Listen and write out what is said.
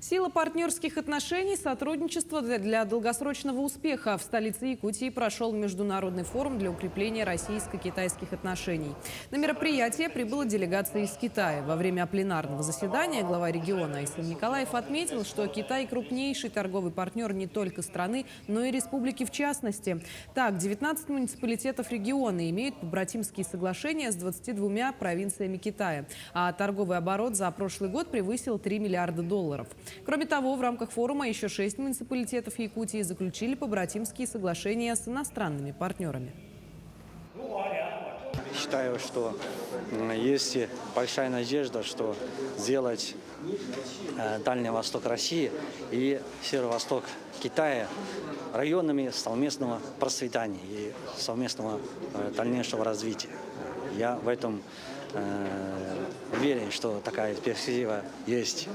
Сила партнерских отношений, сотрудничество для долгосрочного успеха. В столице Якутии прошел международный форум для укрепления российско-китайских отношений. На мероприятие прибыла делегация из Китая. Во время пленарного заседания глава региона Айсен Николаев отметил, что Китай – крупнейший торговый партнер не только страны, но и республики в частности. Так, 19 муниципалитетов региона имеют побратимские соглашения с 22 провинциями Китая. А торговый оборот за прошлый год превысил $3 миллиарда. Кроме того, в рамках форума еще 6 муниципалитетов Якутии заключили побратимские соглашения с иностранными партнерами. Считаю, что есть большая надежда, что сделать Дальний Восток России и Северо-Восток Китая районами совместного процветания и совместного дальнейшего развития. Я в этом уверен, что такая перспектива есть.